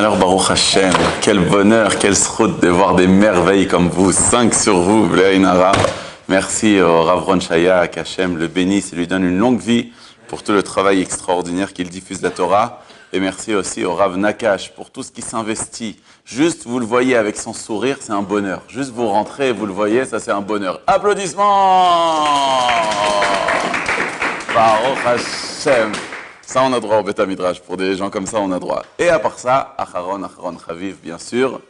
Alors Baruch Hashem, quel bonheur, quelle sroute de voir des merveilles comme vous, 5 sur vous, Bléaïn Hara. Merci au Rav Ron Shaya, qu'Hachem le bénisse et lui donne une longue vie pour tout le travail extraordinaire qu'il diffuse la Torah. Et merci aussi au Rav Nakash pour tout ce qui s'investit. Juste, vous le voyez avec son sourire, c'est un bonheur. Juste vous rentrez et vous le voyez, ça c'est un bonheur. Applaudissements Baruch Hashem. Ça, on a droit au Beth Midrash. Pour des gens comme ça, on a droit. Et à part ça, Acharon Chaviv, bien sûr.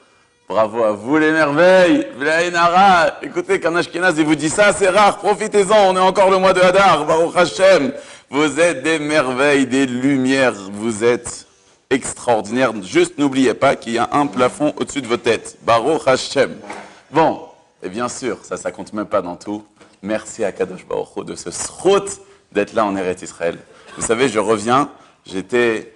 Bravo à vous, les merveilles. Bléaïn Hara. Écoutez, qu'un Ashkenaz, il vous dit ça, c'est rare. Profitez-en. On est encore le mois de Hadar. Baruch Hashem. Vous êtes des merveilles, des lumières. Vous êtes extraordinaires. Juste n'oubliez pas qu'il y a un plafond au-dessus de vos têtes. Baruch Hashem. Bon. Et bien sûr, ça compte même pas dans tout. Merci à Kadosh Baruch Hu de ce srout d'être là en Eretz Israël. Vous savez, je reviens, j'étais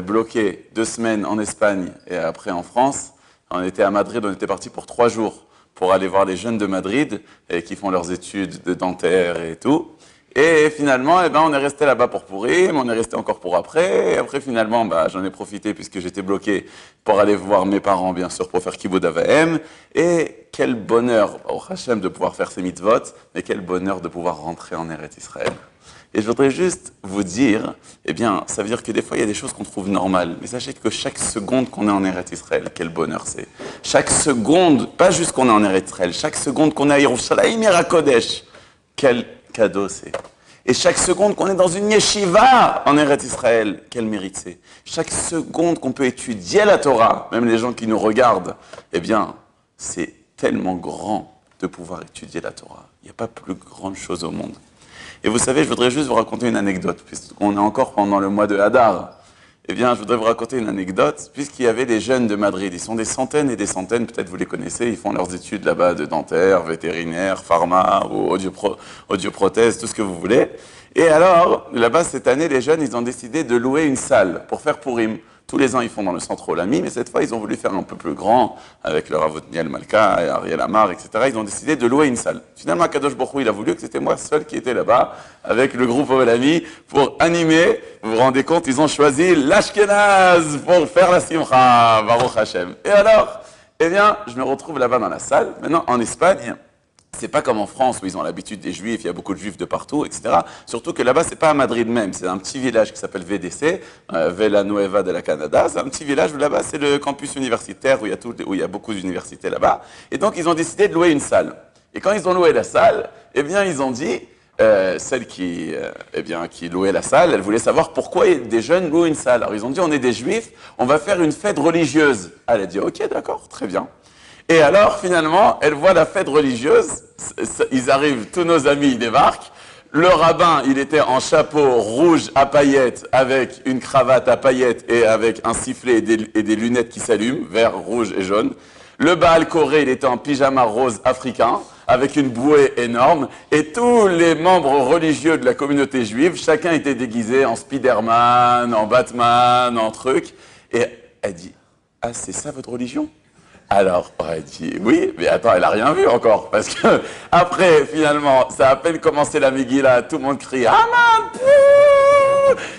bloqué 2 semaines en Espagne et après en France. On était à Madrid, on était parti pour 3 jours pour aller voir les jeunes de Madrid qui font leurs études de dentaire et tout. Et finalement, on est resté là-bas pour Pourim, on est resté encore pour après. Et après, finalement, j'en ai profité puisque j'étais bloqué pour aller voir mes parents, bien sûr, pour faire Kibbout Avahem. Et quel bonheur, au Hachem, de pouvoir faire ces mitzvot, mais quel bonheur de pouvoir rentrer en Eretz Israël. Et je voudrais juste vous dire, ça veut dire que des fois, il y a des choses qu'on trouve normales. Mais sachez que chaque seconde qu'on est en Eretz Israël, quel bonheur c'est. Chaque seconde, pas juste qu'on est en Eretz Israël, chaque seconde qu'on est à Yerushalayim Kodesh, quel cadeau c'est. Et chaque seconde qu'on est dans une yeshiva en Eretz Israël, quel mérite c'est. Chaque seconde qu'on peut étudier la Torah, même les gens qui nous regardent, c'est tellement grand de pouvoir étudier la Torah. Il n'y a pas plus grande chose au monde. Et vous savez, je voudrais juste vous raconter une anecdote, puisqu'on est encore pendant le mois de Hadar. Je voudrais vous raconter une anecdote, puisqu'il y avait des jeunes de Madrid. Ils sont des centaines et des centaines, peut-être vous les connaissez, ils font leurs études là-bas de dentaire, vétérinaire, pharma, ou audioprothèse, tout ce que vous voulez. Et alors, là-bas, cette année, les jeunes, ils ont décidé de louer une salle pour faire Pourim. Tous les ans, ils font dans le centre Olami, mais cette fois, ils ont voulu faire un peu plus grand, avec le Rav Otniel Malka et Ariel Amar, etc. Ils ont décidé de louer une salle. Finalement, Kadosh Baruch Hu, il a voulu que c'était moi seul qui était là-bas, avec le groupe Olami, pour animer. Vous vous rendez compte, ils ont choisi l'Ashkenaz pour faire la Simcha, Baruch Hashem. Et alors, je me retrouve là-bas dans la salle. Maintenant, en Espagne, c'est pas comme en France où ils ont l'habitude des Juifs, il y a beaucoup de Juifs de partout, etc. Surtout que là-bas, c'est pas à Madrid même, c'est un petit village qui s'appelle VDC, Villanueva de la Canada. C'est un petit village où là-bas, c'est le campus universitaire où il y a beaucoup d'universités là-bas. Et donc, ils ont décidé de louer une salle. Et quand ils ont loué la salle, ils ont dit, celle qui louait la salle, elle voulait savoir pourquoi des jeunes louent une salle. Alors, ils ont dit, on est des Juifs, on va faire une fête religieuse. Elle a dit, ok, d'accord, très bien. Et alors, finalement, elle voit la fête religieuse, ils arrivent, tous nos amis, ils débarquent, le rabbin, il était en chapeau rouge à paillettes, avec une cravate à paillettes et avec un sifflet et des lunettes qui s'allument, vert, rouge et jaune. Le Baal Koré, il était en pyjama rose africain, avec une bouée énorme, et tous les membres religieux de la communauté juive, chacun était déguisé en Spider-Man, en Batman, en truc, et elle dit, ah, c'est ça votre religion ? Alors, on a dit oui, mais attends, elle a rien vu encore, parce que après, finalement, ça a à peine commencé la Megillah, tout le monde crie Aman,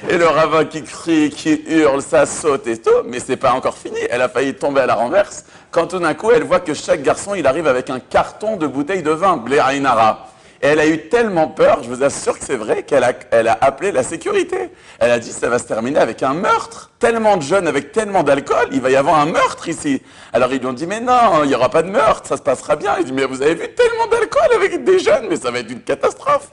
et le rabbin qui crie, qui hurle, ça saute et tout, mais c'est pas encore fini. Elle a failli tomber à la renverse, quand tout d'un coup, elle voit que chaque garçon, il arrive avec un carton de bouteilles de vin, Bléaïn Hara. Et elle a eu tellement peur, je vous assure que c'est vrai, qu'elle a appelé la sécurité. Elle a dit, ça va se terminer avec un meurtre. Tellement de jeunes avec tellement d'alcool, il va y avoir un meurtre ici. Alors ils lui ont dit, mais non, il n'y aura pas de meurtre, ça se passera bien. Il dit, mais vous avez vu tellement d'alcool avec des jeunes, mais ça va être une catastrophe.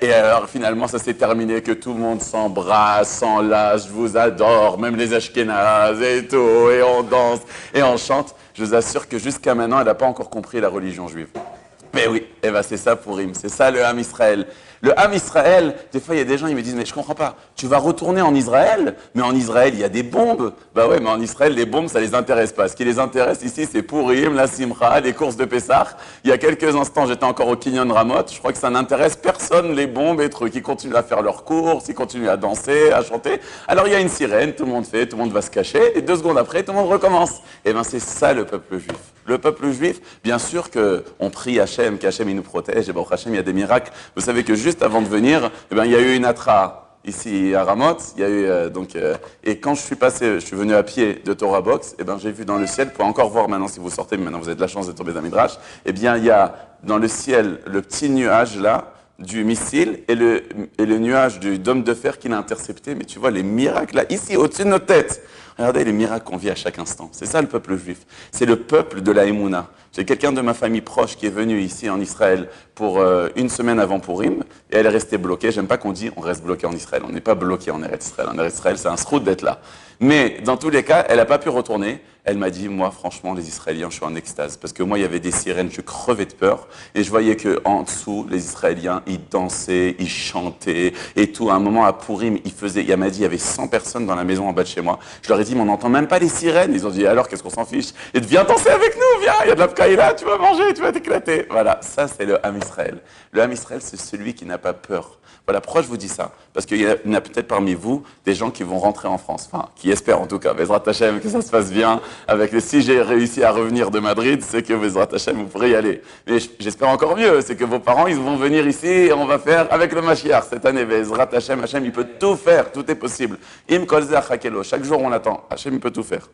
Et alors finalement, ça s'est terminé, que tout le monde s'embrasse, s'enlace, je vous adore, même les Ashkénazes et tout, et on danse, et on chante. Je vous assure que jusqu'à maintenant, elle n'a pas encore compris la religion juive. Mais oui, c'est ça Pourim, c'est ça le Ham Israël. Le Ham Israël, des fois il y a des gens, ils me disent, mais je comprends pas, tu vas retourner en Israël, mais en Israël il y a des bombes. Bah ouais, mais en Israël les bombes ça les intéresse pas. Ce qui les intéresse ici c'est Pourim, la Simcha, les courses de Pessah. Il y a quelques instants j'étais encore au Kinyon Ramot, je crois que ça n'intéresse personne les bombes et trucs. Ils continuent à faire leurs courses, ils continuent à danser, à chanter. Alors il y a une sirène, tout le monde fait, tout le monde va se cacher, et 2 secondes après tout le monde recommence. C'est ça le peuple juif. Le peuple juif, bien sûr qu'on prie Hachem, qu'Hachem il nous protège, et Baruch Hachem, il y a des miracles. Vous savez que juste avant de venir, il y a eu une atra ici à Ramoth, il y a eu et quand je suis venu à pied de Torah Box, et ben j'ai vu dans le ciel, pour encore voir maintenant si vous sortez, mais maintenant vous avez de la chance de tomber dans le Midrash, eh bien il y a dans le ciel le petit nuage là du missile et le nuage du dôme de fer qui l'a intercepté, mais tu vois les miracles là, ici au-dessus de nos têtes. Regardez les miracles qu'on vit à chaque instant. C'est ça le peuple juif. C'est le peuple de la Emouna. J'ai quelqu'un de ma famille proche qui est venu ici en Israël pour une semaine avant Purim et elle est restée bloquée. J'aime pas qu'on dise on reste bloqué en Israël. On n'est pas bloqué en Eretz Israël. En Eretz Israël, c'est un srout d'être là. Mais dans tous les cas, elle n'a pas pu retourner. Elle m'a dit, moi, franchement, les Israéliens, je suis en extase. Parce que moi, il y avait des sirènes, je crevais de peur. Et je voyais qu'en dessous, les Israéliens, ils dansaient, ils chantaient et tout. À un moment, à Purim, il m'a dit, il y avait 100 personnes dans la maison en bas de chez moi. Je leur ai dit, mais on n'entend même pas les sirènes. Ils ont dit, alors, qu'est-ce qu'on s'en fiche? Et viens danser avec nous, viens, il y a de la pkaïla, tu vas manger, tu vas t'éclater. Voilà, ça, c'est le Ham Israël. Le Ham Israël, c'est celui qui n'a pas peur. Voilà, pourquoi je vous dis ça? Parce qu'il y en a peut-être parmi vous des gens qui vont rentrer en France, enfin, qui espèrent en tout cas, Bezrat Hashem, que ça se passe bien. Si j'ai réussi à revenir de Madrid, c'est que Bezrat Hashem, vous pourrez y aller. Mais j'espère encore mieux, c'est que vos parents, ils vont venir ici et on va faire avec le Mashiach cette année. Bezrat Hashem, Hashem, il peut tout faire, tout est possible. Im kol ze achakelo, chaque jour on l'attend, Hashem, il peut tout faire.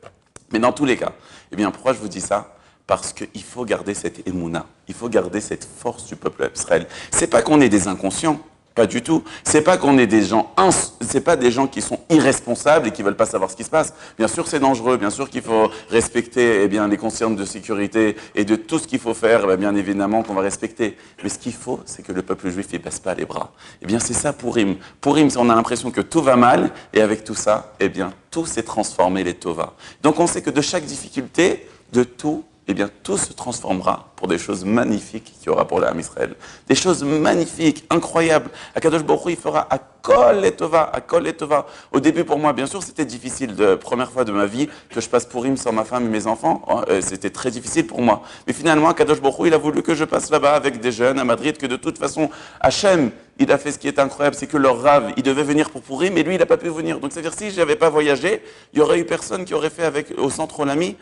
Mais dans tous les cas, eh bien, pourquoi je vous dis ça? Parce qu'il faut garder cette émouna, il faut garder cette force du peuple d'Israël. C'est pas qu'on est des inconscients. Pas du tout. C'est pas qu'on est des gens, c'est pas des gens qui sont irresponsables et qui veulent pas savoir ce qui se passe. Bien sûr, c'est dangereux. Bien sûr qu'il faut respecter, eh bien, les consignes de sécurité et de tout ce qu'il faut faire, eh bien évidemment qu'on va respecter. Mais ce qu'il faut, c'est que le peuple juif, il baisse pas les bras. Eh bien, c'est ça Purim. Purim, on a l'impression que tout va mal et avec tout ça, eh bien, tout s'est transformé les tova. Donc, on sait que de chaque difficulté, de tout, eh bien, tout se transformera pour des choses magnifiques qu'il y aura pour l'âme Israël. Des choses magnifiques, incroyables. Akadosh Baruch Hu, il fera à kol et tova, à kol et tova. Au début, pour moi, bien sûr, c'était difficile. Première fois de ma vie que je passe Purim sans ma femme et mes enfants, c'était très difficile pour moi. Mais finalement, Akadosh Baruch Hu, il a voulu que je passe là-bas avec des jeunes à Madrid, que de toute façon, Hachem, il a fait ce qui est incroyable, c'est que leur Rav, il devait venir pour Purim, mais lui, il n'a pas pu venir. Donc, c'est-à-dire, si je n'avais pas voyagé, il y aurait eu personne qui aurait fait au centre Olami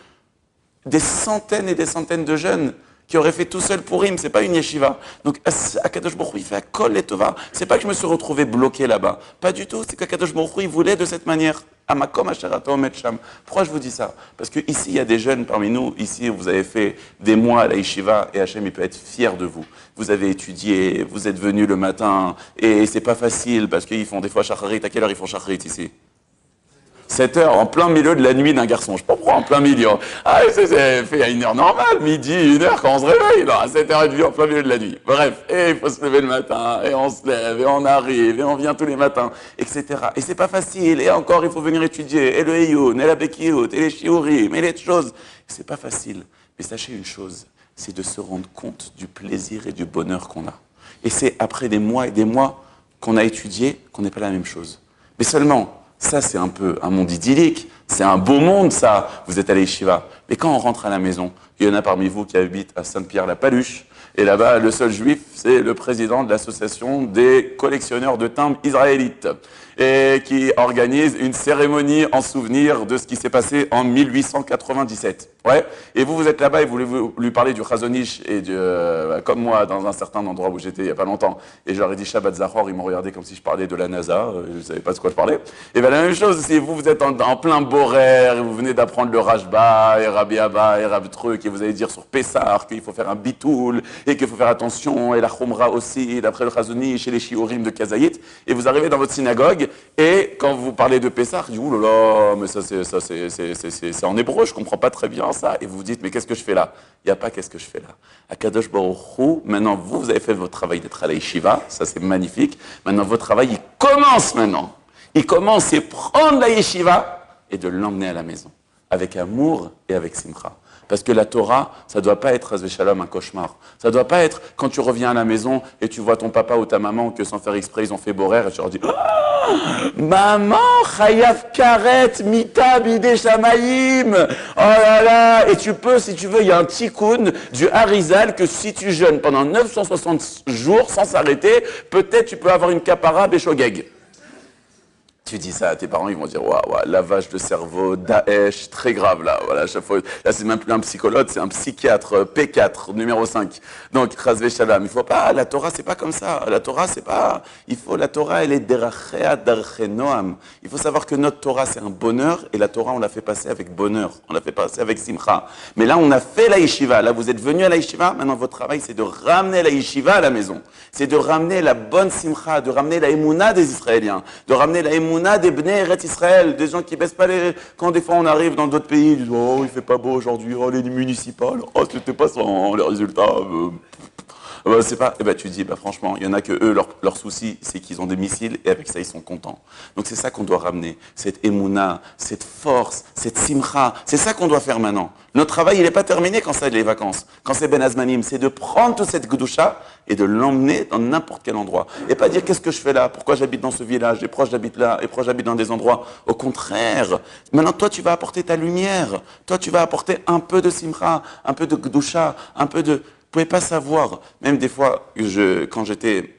des centaines et des centaines de jeunes qui auraient fait tout seul Purim, c'est pas une yeshiva. Donc, Akadosh Baruch Hu, il fait à kol et tova. C'est pas que je me suis retrouvé bloqué là-bas. Pas du tout, c'est qu'Akadosh Baruch Hu, il voulait de cette manière. Amakom asherata omet sham. Pourquoi je vous dis ça? Parce que ici, il y a des jeunes parmi nous. Ici, vous avez fait des mois à la yeshiva et Hachem, il peut être fier de vous. Vous avez étudié, vous êtes venus le matin et c'est pas facile parce qu'ils font des fois shacharit. À quelle heure ils font shacharit ici? 7 heures, en plein milieu de la nuit d'un garçon. Je sais pas pourquoi en plein milieu. Ah, c'est fait à une heure normale, midi, 1 heure quand on se réveille. Non, à 7h30 en plein milieu de la nuit. Bref, et il faut se lever le matin, et on se lève, et on arrive, et on vient tous les matins, etc. Et c'est pas facile, et encore il faut venir étudier, et le Eyoun, et la Bekiout, et les Shiurim, et les choses. C'est pas facile. Mais sachez une chose, c'est de se rendre compte du plaisir et du bonheur qu'on a. Et c'est après des mois et des mois qu'on a étudié qu'on n'est pas la même chose. Mais seulement, ça, c'est un peu un monde idyllique. C'est un beau monde, ça. Vous êtes à l'Yeshiva. Mais quand on rentre à la maison, il y en a parmi vous qui habitent à Sainte-Pierre-la-Paluche. Et là-bas, le seul juif, c'est le président de l'association des collectionneurs de timbres israélites. Et qui organise une cérémonie en souvenir de ce qui s'est passé en 1897. Ouais. Et vous êtes là-bas et vous lui parler du Chazon Ish et comme moi, dans un certain endroit où j'étais il n'y a pas longtemps, et je leur ai dit Shabbat Zachor, ils m'ont regardé comme si je parlais de la NASA, je ne savais pas de quoi je parlais. Et bien la même chose, si vous êtes en plein Borer, et vous venez d'apprendre le Rashba, et Rabbi Abba, et Rabbi Truc, et vous allez dire sur Pessah qu'il faut faire un bitoul, et qu'il faut faire attention, et la Khumra aussi, d'après le Chazon Ish, et les Shiurim de Kazayit, et vous arrivez dans votre synagogue, et quand vous parlez de Pessah, je dis, ouh là là, mais ça c'est en hébreu, je comprends pas très bien ça. Et vous vous dites, mais qu'est-ce que je fais là? Il n'y a pas qu'est-ce que je fais là. Akadosh Baruch Hu, maintenant vous avez fait votre travail d'être à la yeshiva, ça c'est magnifique. Maintenant votre travail, il commence maintenant. Il commence, c'est prendre la yeshiva et de l'emmener à la maison. Avec amour et avec simcha. Parce que la Torah, ça ne doit pas être, Shalom, un cauchemar. Ça ne doit pas être quand tu reviens à la maison et tu vois ton papa ou ta maman que sans faire exprès, ils ont fait borer et tu leur dis oh, maman, chayav karet, mita bide shamayim. Oh là là. Et tu peux, si tu veux, il y a un tikkun du Harizal que si tu jeûnes pendant 960 jours sans s'arrêter, peut-être tu peux avoir une kapara béchogeg. Tu dis ça à tes parents, ils vont dire waouh, waouh, lavage de cerveau, Daesh, très grave là. Voilà, chaque fois, là c'est même plus un psychologue, c'est un psychiatre P4 numéro 5. Donc Chazvé Shalom, il faut pas, la Torah c'est pas comme ça. La Torah c'est pas, la Torah elle est derachea darche noam. Il faut savoir que notre Torah c'est un bonheur et la Torah on l'a fait passer avec bonheur, on l'a fait passer avec simcha. Mais là on a fait la yeshiva, là vous êtes venus à la yeshiva, maintenant votre travail c'est de ramener la yeshiva à la maison. C'est de ramener la bonne simcha, de ramener la émouna des Israéliens, de ramener la émouna des Bnei Eretz Israël, des gens qui baissent pas les... Quand des fois on arrive dans d'autres pays, ils disent « Oh, il fait pas beau aujourd'hui, oh, les municipales, oh, c'était pas ça, les résultats... c'est pas... » Eh ben, tu dis, bah, franchement, il y en a que eux, leur souci, c'est qu'ils ont des missiles, et avec ça, ils sont contents. Donc c'est ça qu'on doit ramener, cette émouna, cette force, cette simcha, c'est ça qu'on doit faire maintenant. Notre travail, il n'est pas terminé quand c'est les vacances, quand c'est Ben Azmanim, c'est de prendre toute cette Gdusha et de l'emmener dans n'importe quel endroit. Et pas dire qu'est-ce que je fais là, pourquoi j'habite dans ce village, les proches j'habite là, et proches j'habite dans des endroits. Au contraire, maintenant toi tu vas apporter ta lumière, toi tu vas apporter un peu de simcha, un peu de Gdusha, un peu de... Vous pouvez pas savoir, même des fois, quand j'étais...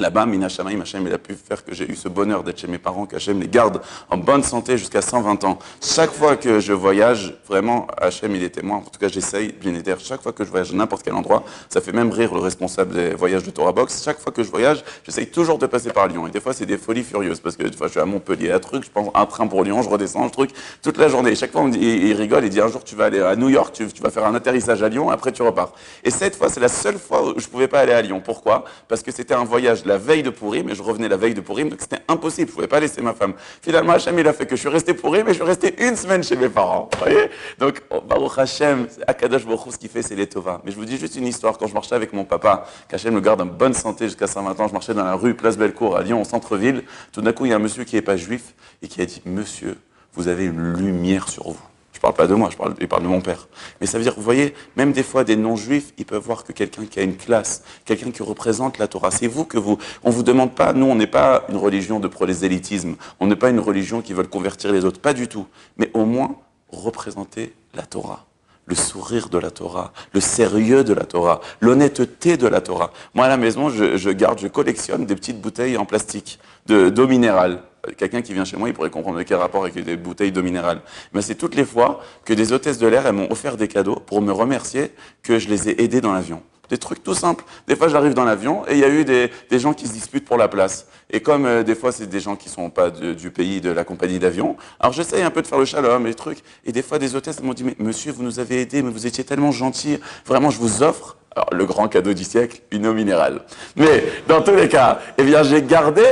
Là-bas, Mina Shamaim, Hachem, il a pu faire que j'ai eu ce bonheur d'être chez mes parents, qu'Hachem les garde en bonne santé jusqu'à 120 ans. Chaque fois que je voyage, vraiment, Hachem, il est témoin. En tout cas, j'essaye, bien évidemment, chaque fois que je voyage à n'importe quel endroit, ça fait même rire le responsable des voyages de Torah Box. Chaque fois que je voyage, j'essaye toujours de passer par Lyon. Et des fois, c'est des folies furieuses, parce que des fois, je suis à Montpellier, un truc, je prends un train pour Lyon, je redescends, un truc, toute la journée. Et chaque fois, il rigole, il dit, un jour, tu vas aller à New York, tu vas faire un atterrissage à Lyon, après tu repars. Et cette fois, c'est la seule fois où je pouvais pas aller à Lyon. Pourquoi? Parce que c'était un voyage la veille de Pourim, mais je revenais la veille de Pourim, donc c'était impossible, je ne pouvais pas laisser ma femme. Finalement, Hachem, il a fait que je suis resté Pourim, mais je suis resté une semaine chez mes parents. Vous voyez? Donc, Baruch Hachem, Akadosh Baruch Hu, ce qu'il fait, c'est les Tova. Mais je vous dis juste une histoire. Quand je marchais avec mon papa, qu'Hachem le garde en bonne santé jusqu'à 120 ans, je marchais dans la rue Place Bellecour à Lyon, au centre-ville. Tout d'un coup, il y a un monsieur qui n'est pas juif et qui a dit « Monsieur, vous avez une lumière sur vous ». Je parle pas de moi, il parle de mon père. Mais ça veut dire, vous voyez, même des fois, des non-juifs, ils peuvent voir que quelqu'un qui a une classe, quelqu'un qui représente la Torah, c'est vous que vous... On vous demande pas, nous, on n'est pas une religion de prosélytisme, on n'est pas une religion qui veut convertir les autres, pas du tout. Mais au moins, représenter la Torah. Le sourire de la Torah, le sérieux de la Torah, l'honnêteté de la Torah. Moi, à la maison, je collectionne des petites bouteilles en plastique d'eau minérale. Quelqu'un qui vient chez moi, il pourrait comprendre quel rapport avec des bouteilles d'eau minérale. Mais c'est toutes les fois que des hôtesses de l'air, elles m'ont offert des cadeaux pour me remercier que je les ai aidées dans l'avion. Des trucs tout simples. Des fois, j'arrive dans l'avion et il y a eu des gens qui se disputent pour la place. Et comme des fois, c'est des gens qui sont pas du pays de la compagnie d'avion, alors j'essaye un peu de faire le shalom et les trucs. Et des fois, des hôtesses m'ont dit « Mais monsieur, vous nous avez aidés, mais vous étiez tellement gentil. Vraiment, je vous offre, alors, le grand cadeau du siècle, une eau minérale. » Mais dans tous les cas, eh bien, j'ai gardé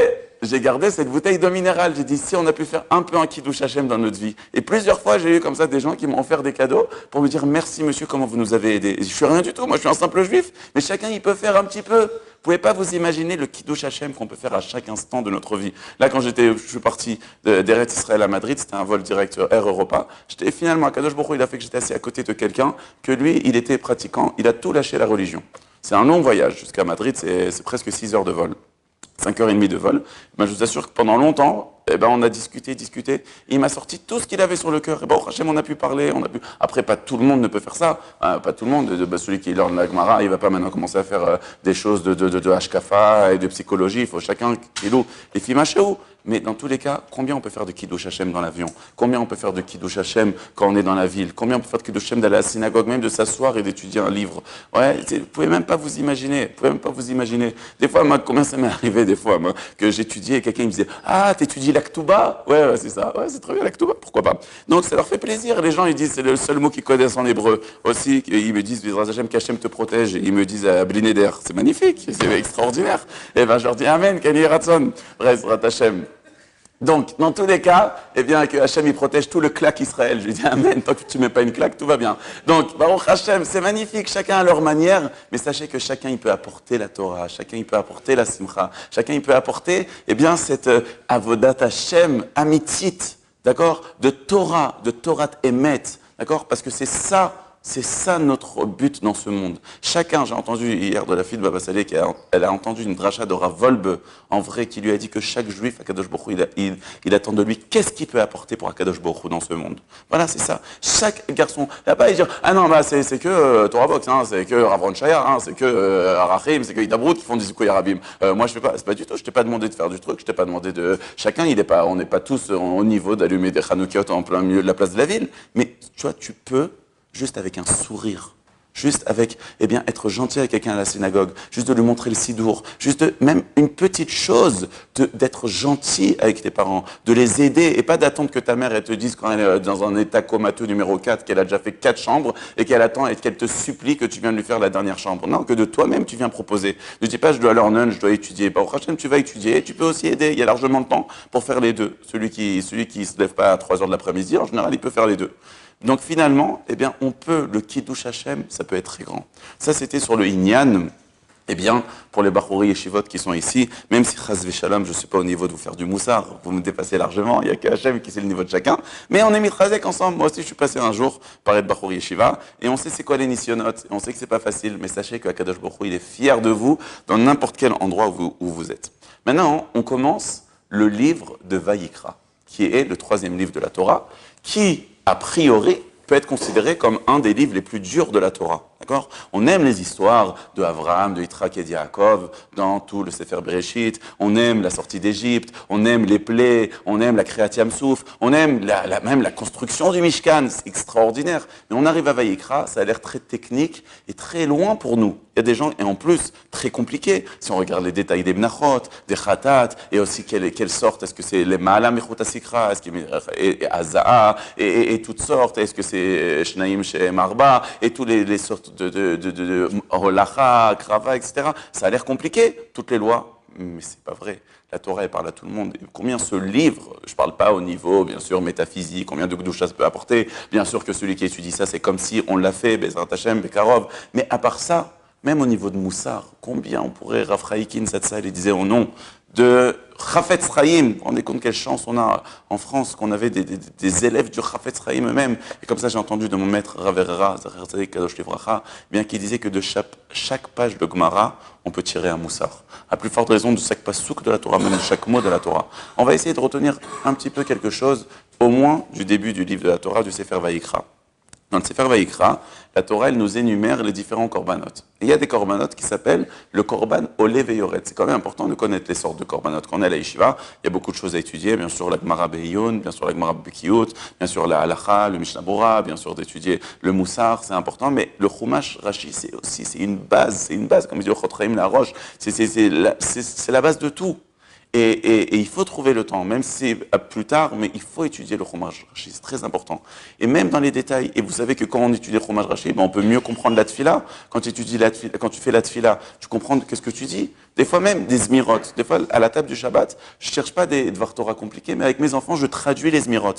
cette bouteille d'eau minérale. J'ai dit, si on a pu faire un peu un kiddush Hashem dans notre vie. Et plusieurs fois, j'ai eu comme ça des gens qui m'ont offert des cadeaux pour me dire, merci monsieur, comment vous nous avez aidés. Et je suis rien du tout, moi je suis un simple juif. Mais chacun, il peut faire un petit peu. Vous pouvez pas vous imaginer le kiddush Hashem qu'on peut faire à chaque instant de notre vie. Là, quand je suis parti d'Eretz Israël à Madrid, c'était un vol direct Air Europa. J'étais finalement à Kadosh Baruch Hu, il a fait que j'étais assis à côté de quelqu'un que lui, il était pratiquant, il a tout lâché la religion. C'est un long voyage jusqu'à Madrid, c'est presque 6 heures de vol. 5h30 de vol. Ben, je vous assure que pendant longtemps, on a discuté. Il m'a sorti tout ce qu'il avait sur le cœur. Et bon, Hachem, on a pu parler, Après, pas tout le monde ne peut faire ça. Hein, pas tout le monde. Celui qui est lors de la Gemara, il va pas maintenant commencer à faire des choses de Hashkafa et de psychologie. Il faut chacun qui loue les filles machéou. Mais dans tous les cas, combien on peut faire de Kiddush Hashem dans l'avion? Combien on peut faire de Kiddush Hashem quand on est dans la ville? Combien on peut faire de Kiddush Hashem d'aller à la synagogue, même de s'asseoir et d'étudier un livre? Ouais, vous pouvez même pas vous imaginer. Des fois, moi, combien ça m'est arrivé, des fois, moi, que j'étudiais et quelqu'un me disait, ah, t'étudies l'Aktuba? Ouais, c'est ça. Ouais, c'est très bien l'Aktuba. Pourquoi pas? Donc, ça leur fait plaisir. Les gens, ils disent, c'est le seul mot qu'ils connaissent en hébreu. Aussi, ils me disent, Vizrat Hashem, qu'Hashem te protège. Ils me disent, Blineder. C'est magnifique. C'est extraordinaire. Et ben, je leur dis, Amen, Kani Ratson. Vizrat Hashem. Donc, dans tous les cas, eh bien, que Hachem, il protège tout le claque Israël. Je lui dis, Amen, tant que tu mets pas une claque, tout va bien. Donc, Baruch Hachem, c'est magnifique, chacun à leur manière, mais sachez que chacun, il peut apporter la Torah, chacun, il peut apporter la Simcha, chacun, il peut apporter, eh bien, cette Avodat Hachem, amitit, d'accord, de Torah Emet, d'accord, parce que c'est ça C'est ça notre but dans ce monde. Chacun, j'ai entendu hier de la fille de Baba Saleh, elle a entendu une dracha de Rav Wolbe, en vrai, qui lui a dit que chaque juif, Akadosh Baruch Hu, il attend de lui, qu'est-ce qu'il peut apporter pour Akadosh Baruch Hu dans ce monde. Voilà, c'est ça. Chaque garçon, il va pas dire, ah non, bah, c'est que Torah Box, hein, c'est que Ravron Shayar, hein, c'est que Arachim, c'est que Idabrout qui font des Zikoui Arabim. Moi, je fais pas, c'est pas du tout, je t'ai pas demandé de faire du truc, je t'ai pas demandé de, chacun, on n'est pas tous au niveau d'allumer des Hanoukiot en plein milieu de la place de la ville, mais tu vois, tu peux, juste avec un sourire, juste avec, eh bien, être gentil avec quelqu'un à la synagogue, juste de lui montrer le sidour, juste même une petite chose, d'être gentil avec tes parents, de les aider, et pas d'attendre que ta mère, elle te dise quand elle est dans un état comateux numéro 4, qu'elle a déjà fait 4 chambres, et qu'elle attend, et qu'elle te supplie que tu viennes lui faire la dernière chambre. Non, que de toi-même, tu viens proposer. Ne dis pas, je dois aller en Inde, je dois étudier. Bah, au prochain, tu vas étudier, tu peux aussi aider. Il y a largement de temps pour faire les deux. Celui qui se lève pas à 3 heures de l'après-midi, en général, il peut faire les deux. Donc finalement, eh bien, on peut, le Kiddush Hashem, ça peut être très grand. Ça, c'était sur le Inyan. Eh bien, pour les Bachouri et Shivot qui sont ici, même si Chaz Veshalom, je ne suis pas au niveau de vous faire du moussard, vous me dépassez largement, il n'y a que Hashem qui sait le niveau de chacun, mais on est mitrazek ensemble. Moi aussi, je suis passé un jour par les Bachouri et Shiva, et on sait c'est quoi les nisyonotes, et on sait que c'est pas facile, mais sachez que Akadosh Baruch Hu, il est fier de vous dans n'importe quel endroit où vous êtes. Maintenant, on commence le livre de Vayikra, qui est le 3e livre de la Torah, qui, a priori, peut être considéré comme un des livres les plus durs de la Torah. D'accord ? On aime les histoires de Avraham, de Yitzhak et de Yaakov dans tout le Sefer Bereshit. On aime la sortie d'Égypte. On aime les plaies. On aime la Kriyat Yam Souf. On aime même la construction du Mishkan. C'est extraordinaire. Mais on arrive à Vayikra, ça a l'air très technique et très loin pour nous. Il y a des gens, et en plus, très compliqués. Si on regarde les détails des Menachot, des Khatat, et aussi quelle sorte, est-ce que c'est les Ma'ala Mechut HaSikra, est-ce qu'il y a Azaa, et toutes sortes, est-ce que c'est Shnaim Shehem Arba, et toutes les sortes de Holacha, Krava, etc. Ça a l'air compliqué, toutes les lois, mais c'est pas vrai. La Torah, elle parle à tout le monde. Et combien ce livre, je parle pas au niveau, bien sûr, métaphysique, combien de Gdusha ça peut apporter. Bien sûr que celui qui étudie ça, c'est comme si on l'a fait, Bezrat Hashem, Bekarov. Mais à part ça, même au niveau de Moussar, combien on pourrait, Rafraïkin Satsal, il disait au nom de Chafetz Chaim, vous vous rendez compte quelle chance on a en France, qu'on avait des élèves du Chafetz Chaim eux-mêmes. Et comme ça, j'ai entendu de mon maître Raverera, Zachar Tzaddik Kadosh Livracha, bien qu'il disait que de chaque page de Gemara, on peut tirer un Moussar. À plus forte raison de chaque pasouk de la Torah, même de chaque mot de la Torah. On va essayer de retenir un petit peu quelque chose, au moins du début du livre de la Torah, du Sefer Vayikra. Dans le Sefer Vayikra, la Torah, elle nous énumère les différents korbanot. Et il y a des korbanot qui s'appellent le korban olé veyoret. C'est quand même important de connaître les sortes de korbanot. Quand on est à la yeshiva, il y a beaucoup de choses à étudier. Bien sûr, la Gemara Be'iyun, bien sûr, la Gemara Be'kiyut, bien sûr, la halacha, le Mishnah Bora, bien sûr, d'étudier le moussar, c'est important. Mais le chumash Rashi, c'est une base. C'est une base, comme dit le Chotraim la roche. C'est la base de tout. Et il faut trouver le temps, même si c'est plus tard, mais il faut étudier le Chumash Rashi, c'est très important. Et même dans les détails, et vous savez que quand on étudie le Chumash Rashi, on peut mieux comprendre la tfila. Quand tu fais la tfila, tu comprends qu'est-ce que tu dis. Des fois même des zmirot. Des fois, à la table du Shabbat, je cherche pas des Dvar Torah compliqués, mais avec mes enfants, je traduis les zmirot.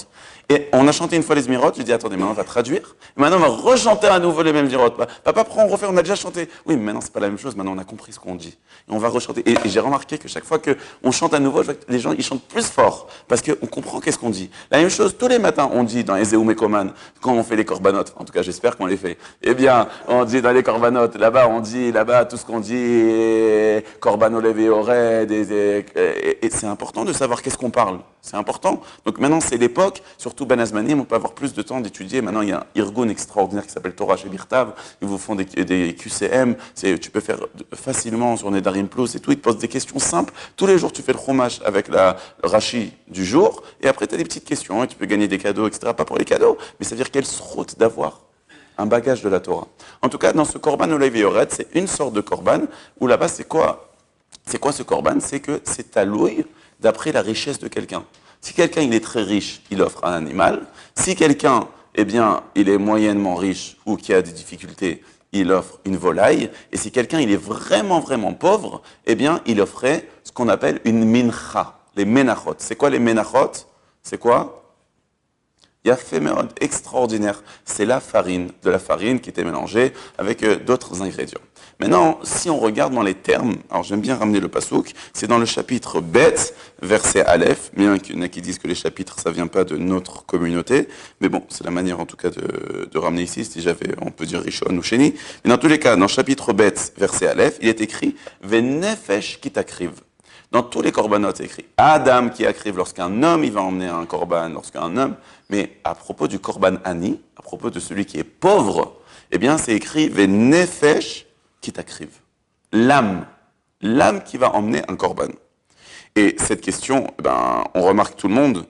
Et on a chanté une fois les zmirot, je dis, attendez, maintenant on va traduire. Et maintenant on va rechanter à nouveau les mêmes zmirot. Papa, prends, on refait, on a déjà chanté. Oui, mais maintenant c'est pas la même chose, maintenant on a compris ce qu'on dit. Et on va rechanter. Et j'ai remarqué que chaque fois qu'on chante à nouveau, je vois que les gens, ils chantent plus fort. Parce qu'on comprend qu'est-ce qu'on dit. La même chose, tous les matins, on dit dans Ezeoum et Koman, quand on fait les korbanot, en tout cas j'espère qu'on les fait. Eh bien, on dit dans les korbanot, là-bas, on dit, tout ce qu'on dit, korbanot levé ored, et c'est important de savoir qu'est-ce qu'on parle. C'est important. Donc maintenant, c'est l'époque, surtout Ben Azmanim, on peut avoir plus de temps d'étudier. Maintenant, il y a un Irgun extraordinaire qui s'appelle Torah chez Birtav. Ils vous font des QCM. Tu peux faire facilement sur Nedarim Plus et tout. Ils te posent des questions simples. Tous les jours, tu fais le chumash avec le Rashi du jour. Et après, tu as des petites questions et tu peux gagner des cadeaux, etc. Pas pour les cadeaux, mais ça veut dire quelle sorte d'avoir un bagage de la Torah. En tout cas, dans ce korban olay veyoret, c'est une sorte de korban où là-bas, c'est quoi? C'est quoi ce korban? C'est que c'est ta louille d'après la richesse de quelqu'un. Si quelqu'un il est très riche, il offre un animal. Si quelqu'un, eh bien, il est moyennement riche ou qui a des difficultés, il offre une volaille. Et si quelqu'un il est vraiment, vraiment pauvre, eh bien, il offrait ce qu'on appelle une mincha, les menachot. C'est quoi les menachot? C'est quoi? Il y a fait méthode extraordinaire. C'est la farine, de la farine qui était mélangée avec d'autres ingrédients. Maintenant, si on regarde dans les termes, alors j'aime bien ramener le pasouk, c'est dans le chapitre Bet, verset Aleph, bien qu'il y en a qui disent que les chapitres, ça vient pas de notre communauté, mais bon, c'est la manière en tout cas de ramener ici, si j'avais, on peut dire Rishon ou Sheni, mais dans tous les cas, dans le chapitre Bet, verset Aleph, il est écrit « Venefesh ki takriv ». Dans tous les corbanotes, c'est écrit Adam qui akriv lorsqu'un homme il va emmener un korban, lorsqu'un homme. Mais à propos du korban ani, à propos de celui qui est pauvre, eh bien c'est écrit Venefesh qui takriv. L'âme qui va emmener un korban. Et cette question, on remarque tout le monde,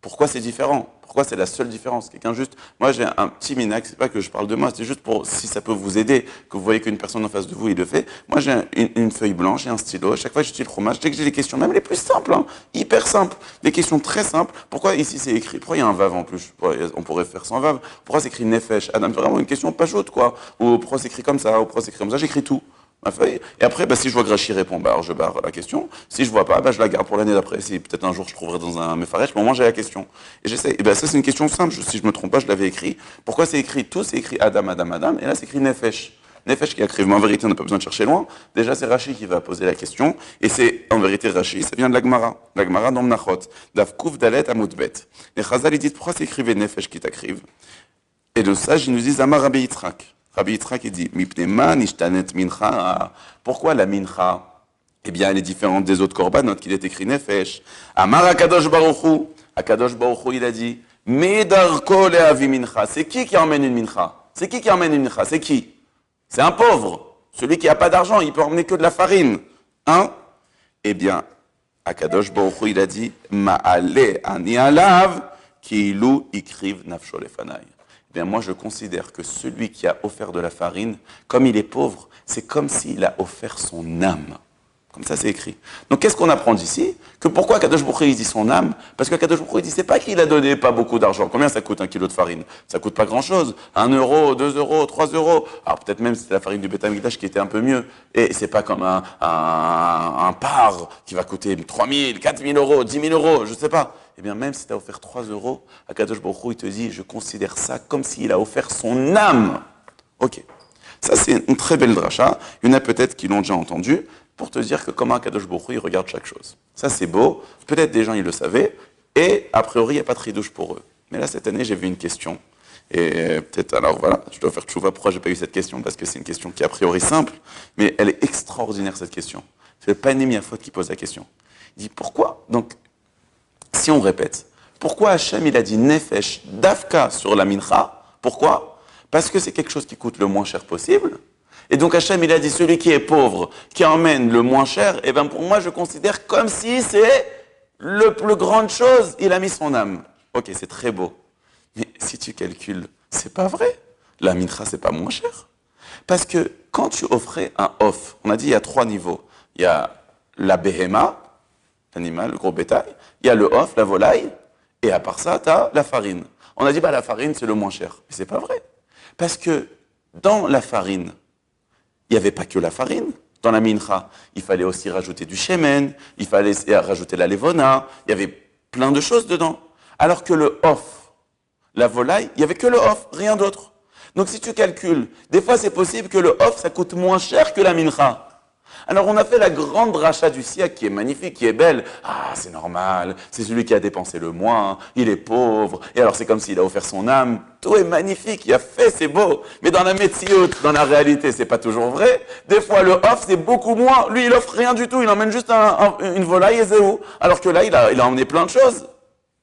pourquoi c'est différent? Pourquoi c'est la seule différence? Quelqu'un juste, moi j'ai un petit minac, c'est pas que je parle de moi, c'est juste pour, si ça peut vous aider, que vous voyez qu'une personne en face de vous, il le fait. Moi j'ai une feuille blanche et un stylo, à chaque fois j'utilise le fromage, dès que j'ai des questions, même les plus simples, hyper simples, des questions très simples. Pourquoi ici c'est écrit? Pourquoi il y a un vav en plus? On pourrait faire sans vav. Pourquoi c'est écrit nefesh? Adam, c'est vraiment une question pas chaude quoi. Ou pourquoi c'est écrit comme ça? Ou pourquoi c'est écrit comme ça? J'écris tout. Ma feuille. Et après, si je vois que Rachid répond, alors je barre la question. Si je vois pas, je la garde pour l'année d'après. Si peut-être un jour je trouverai dans un mefarech, mais au moins j'ai la question. Et j'essaie. Et ça c'est une question simple. Si je me trompe pas, je l'avais écrit. Pourquoi c'est écrit tout? C'est écrit Adam, Adam, Adam. Et là c'est écrit Nefesh. Nefesh qui écrit. Mais en vérité, on n'a pas besoin de chercher loin. Déjà c'est Rachid qui va poser la question. Et c'est en vérité Rachid. Ça vient de l'Agmara. L'Agmara dans Menachot. Davkouf Dalet Amoudbet. Les Chazal ils disent pourquoi c'est écrivé Nefesh qui t'écrive. Et de ça, ils nous disent Amar Rabbi Yitzhak. Rabbi Yitzhak, il dit, Mipnema nishtanet mincha. Pourquoi la mincha? Eh bien, elle est différente des autres korbanot qu'il est écrit nefesh. Amar Akadosh Baruch Hu. Akadosh Baruch Hu, il a dit, Medarko leavi mincha. C'est qui emmène une mincha? C'est qui emmène une mincha? C'est qui? C'est un pauvre. Celui qui n'a pas d'argent, il peut emmener que de la farine. Hein? Eh bien, Akadosh Baruch Hu, il a dit, Ma'ale ani alav, ki ilu ikriv nafsho lefanai. Eh bien, moi, je considère que celui qui a offert de la farine, comme il est pauvre, c'est comme s'il a offert son âme. Comme ça, c'est écrit. Donc, qu'est-ce qu'on apprend d'ici? Que pourquoi Kadosh Baruch Hu dit son âme? Parce que Kadosh Baruch Hu dit, c'est pas qu'il a donné pas beaucoup d'argent. Combien ça coûte un kilo de farine? Ça coûte pas grand-chose. 1 euro, 2 euros, 3 euros. Alors, peut-être même c'était la farine du Beth Amikdash qui était un peu mieux. Et c'est pas comme un par qui va coûter 3 000, 4 000 euros, 10 000 euros, je sais pas. Eh bien, même si tu as offert 3 euros, Akadosh Baruch Hu, il te dit, je considère ça comme s'il a offert son âme. Ok. Ça, c'est une très belle dracha. Il y en a peut-être qui l'ont déjà entendu, pour te dire que comment Akadosh Baruch Hu, il regarde chaque chose. Ça, c'est beau. Peut-être des gens, ils le savaient. Et, a priori, il n'y a pas de ridouche pour eux. Mais là, cette année, j'ai vu une question. Et peut-être, alors voilà, je dois faire tchouva. Pourquoi j'ai pas eu cette question? Parce que c'est une question qui est a priori simple, mais elle est extraordinaire, cette question. C'est le Panémi Afot qui pose la question. Il dit, pourquoi? Donc, si on répète, pourquoi Hachem il a dit Nefesh Dafka sur la mincha? Pourquoi? Parce que c'est quelque chose qui coûte le moins cher possible. Et donc Hachem il a dit celui qui est pauvre, qui emmène le moins cher, et bien pour moi je considère comme si c'est le plus grande chose, il a mis son âme. Ok, c'est très beau. Mais si tu calcules, c'est pas vrai. La mincha c'est pas moins cher. Parce que quand tu offrais un off, on a dit il y a 3 niveaux. Il y a la behema, l'animal, le gros bétail, il y a le off, la volaille, et à part ça, tu as la farine. On a dit, la farine, c'est le moins cher. Mais c'est pas vrai. Parce que dans la farine, il n'y avait pas que la farine. Dans la mincha, il fallait aussi rajouter du shemen, il fallait rajouter la levona, il y avait plein de choses dedans. Alors que le off, la volaille, il n'y avait que le off, rien d'autre. Donc si tu calcules, des fois c'est possible que le off, ça coûte moins cher que la mincha. Alors on a fait la grande rachat du siècle qui est magnifique, qui est belle. Ah, c'est normal, c'est celui qui a dépensé le moins, il est pauvre, et alors c'est comme s'il a offert son âme. Tout est magnifique, il a fait, c'est beau. Mais dans la métiout, dans la réalité, c'est pas toujours vrai. Des fois, le off, c'est beaucoup moins. Lui, il offre rien du tout, il emmène juste une volaille et zéro. Alors que là, il a emmené plein de choses.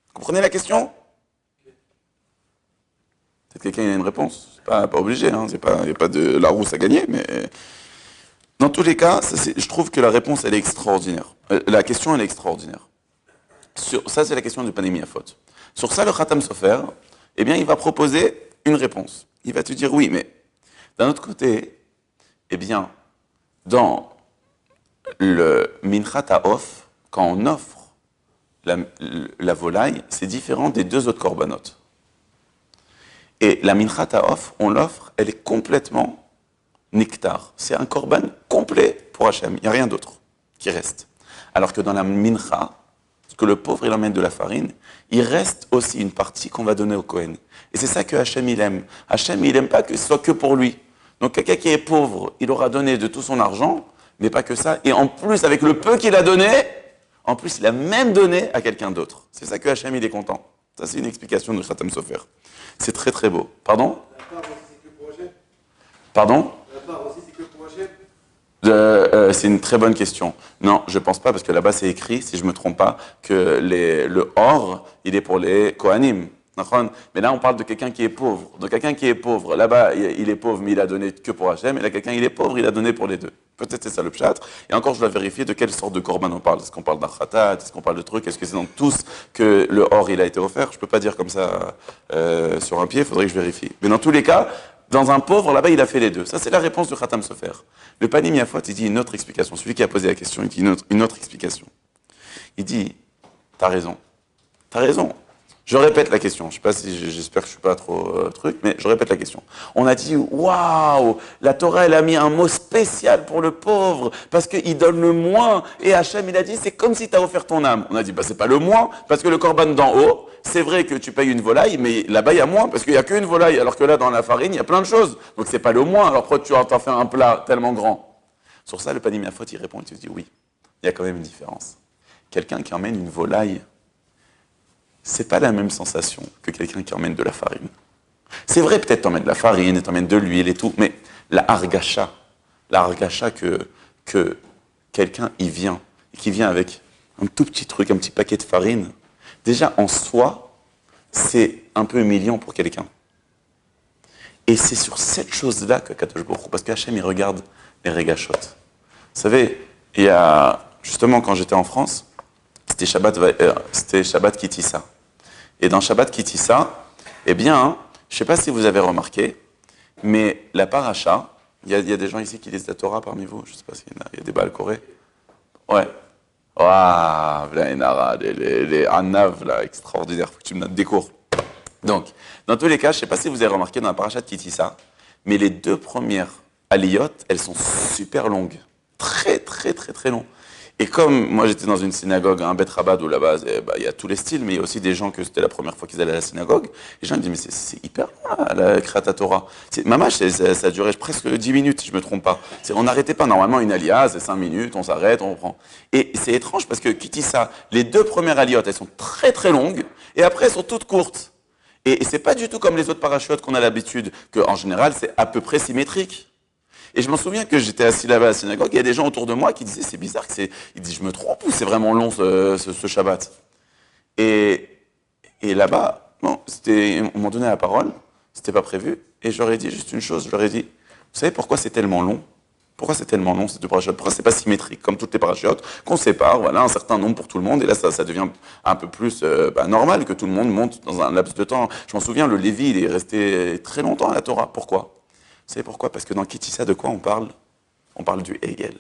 Vous comprenez la question? Peut-être quelqu'un a une réponse. C'est pas obligé, hein. Il n'y a pas de la rousse à gagner, mais... Dans tous les cas, je trouve que la réponse, elle est extraordinaire. La question, elle est extraordinaire. Ça, c'est la question du Panémi Afot. Sur ça, le Khatam Sofer, eh bien, il va proposer une réponse. Il va te dire, oui, mais d'un autre côté, eh bien, dans le Minchat Ha'of, quand on offre la volaille, c'est différent des 2 autres korbanot. Et la Minchat Ha'of, on l'offre, elle est complètement nectar. C'est un korban complet pour Hachem. Il n'y a rien d'autre qui reste. Alors que dans la mincha, parce que le pauvre, il emmène de la farine, il reste aussi une partie qu'on va donner au Kohen. Et c'est ça que Hachem, il aime. Hachem, il n'aime pas que ce soit que pour lui. Donc quelqu'un qui est pauvre, il aura donné de tout son argent, mais pas que ça. Et en plus, avec le peu qu'il a donné, en plus, il a même donné à quelqu'un d'autre. C'est ça que Hachem, il est content. Ça, c'est une explication de Khatam Sofer. C'est très très beau. Pardon? La part aussi, c'est que pour Hachem. Pardon? La part aussi, c'est que pour Hachem. C'est une très bonne question. Non, je pense pas, parce que là-bas, c'est écrit, si je me trompe pas, que le or, il est pour les Kohanim. Mais là, on parle de quelqu'un qui est pauvre. De quelqu'un qui est pauvre. Là-bas, il est pauvre, mais il a donné que pour Hachem. Et là, quelqu'un, il est pauvre, il a donné pour les deux. Peut-être c'est ça le pshat. Et encore, je dois vérifier de quelle sorte de korban on parle. Est-ce qu'on parle d'archatat? Est-ce qu'on parle de trucs? Est-ce que c'est dans tous que le or, il a été offert? Je peux pas dire comme ça sur un pied, il faudrait que je vérifie. Mais dans tous les cas, dans un pauvre, là-bas, il a fait les deux. Ça, c'est la réponse de Khatam Sofer. Le Panim Yafot, il dit une autre explication. Celui qui a posé la question, il dit une autre explication. Il dit, t'as raison. T'as raison. Je répète la question. Je sais pas si j'espère que je suis pas trop truc, mais je répète la question. On a dit, waouh, la Torah, elle a mis un mot spécial pour le pauvre, parce qu'il donne le moins. Et Hachem, il a dit, c'est comme si tu as offert ton âme. On a dit, bah, c'est pas le moins, parce que le korban d'en haut, c'est vrai que tu payes une volaille, mais là-bas, il y a moins, parce qu'il y a qu'une volaille, alors que là, dans la farine, il y a plein de choses. Donc, c'est pas le moins. Alors, pourquoi tu t'en fais un plat tellement grand? Sur ça, le Panim Yafot, il répond, il te dit, oui, il y a quand même une différence. Quelqu'un qui emmène une volaille, c'est pas la même sensation que quelqu'un qui emmène de la farine. C'est vrai, peut-être t'emmènes de la farine, et t'emmènes de l'huile et tout, mais la hargasha que quelqu'un y vient, et qui vient avec un tout petit truc, un petit paquet de farine, déjà en soi, c'est un peu humiliant pour quelqu'un. Et c'est sur cette chose-là que Kadosh Baruch Hu, parce qu'Hachem, il regarde les régachot. Vous savez, il y a, justement, quand j'étais en France, c'était Shabbat Kitissa. Et dans Shabbat Kitissa, eh bien, je ne sais pas si vous avez remarqué, mais la paracha, il y a des gens ici qui lisent la Torah parmi vous, je ne sais pas s'il y a des Baal Koré. Ouais. Waouh, les Anav, là, extraordinaire, faut que tu me donnes des cours. Donc, dans tous les cas, je ne sais pas si vous avez remarqué dans la paracha de Kitissa, mais les deux premières aliyot, elles sont super longues. Très, très, très, très longues. Et comme moi j'étais dans une synagogue, un Bet Rabad, où là-bas il y a tous les styles, mais il y a aussi des gens que c'était la première fois qu'ils allaient à la synagogue, les gens me disent mais c'est hyper long là, la Kriyat Torah. Mamash, ça a duré presque 10 minutes si je me trompe pas. On n'arrêtait pas, normalement une alia, c'est 5 minutes, on s'arrête, on reprend. Et c'est étrange parce que Kitissa, les deux premières aliotes, elles sont très très longues, et après elles sont toutes courtes. Et c'est pas du tout comme les autres parachutes qu'on a l'habitude, qu'en général c'est à peu près symétrique. Et je m'en souviens que j'étais assis là-bas à la synagogue, il y a des gens autour de moi qui disaient, c'est bizarre, ils disent, je me trompe ou c'est vraiment long ce Shabbat? Et là-bas, bon, on m'a donné la parole, c'était pas prévu, et j'aurais dit juste une chose, je leur ai dit, vous savez pourquoi c'est tellement long? Pourquoi c'est tellement long ces deux parachutes? Pourquoi c'est pas symétrique, comme toutes les parachutes, qu'on sépare, voilà, un certain nombre pour tout le monde, et là ça devient un peu plus normal que tout le monde monte dans un laps de temps. Je m'en souviens, le Lévi, il est resté très longtemps à la Torah. Pourquoi? Vous savez pourquoi? Parce que dans Kitissa, de quoi on parle? On parle du Hegel,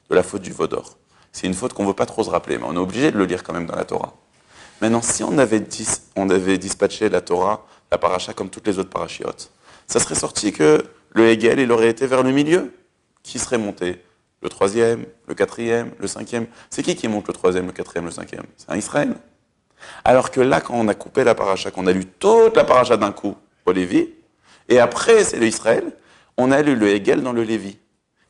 de la faute du Vaudor. C'est une faute qu'on ne veut pas trop se rappeler, mais on est obligé de le lire quand même dans la Torah. Maintenant, si on avait dispatché la Torah, la paracha, comme toutes les autres parachiotes, ça serait sorti que le Hegel, il aurait été vers le milieu. Qui serait monté? Le troisième, le quatrième, le cinquième. C'est qui monte le troisième, le quatrième, le cinquième? C'est un Israël. Alors que là, quand on a coupé la paracha, qu'on a lu toute la paracha d'un coup au Lévi, et après, c'est le Israël, on a lu le Hegel dans le Lévi.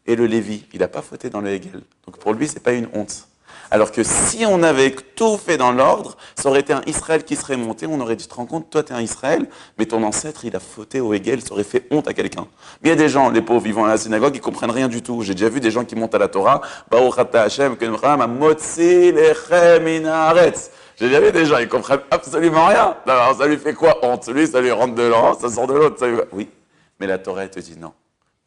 Et le Lévi, il n'a pas fauté dans le Hegel. Donc pour lui, c'est pas une honte. Alors que si on avait tout fait dans l'ordre, ça aurait été un Israël qui serait monté, on aurait dit, tu te rends compte, toi tu es un Israël, mais ton ancêtre, il a fauté au Hegel, ça aurait fait honte à quelqu'un. Mais il y a des gens, les pauvres, ils vont à la synagogue, ils comprennent rien du tout. J'ai déjà vu des gens qui montent à la Torah, Baruch ata Hashem, motzi lechem min haaretz. J'ai déjà vu des gens, ils comprennent absolument rien. Alors ça lui fait quoi honte? Lui, ça lui rentre de l'un, ça sort de l'autre. Oui, mais la Torah, elle te dit non.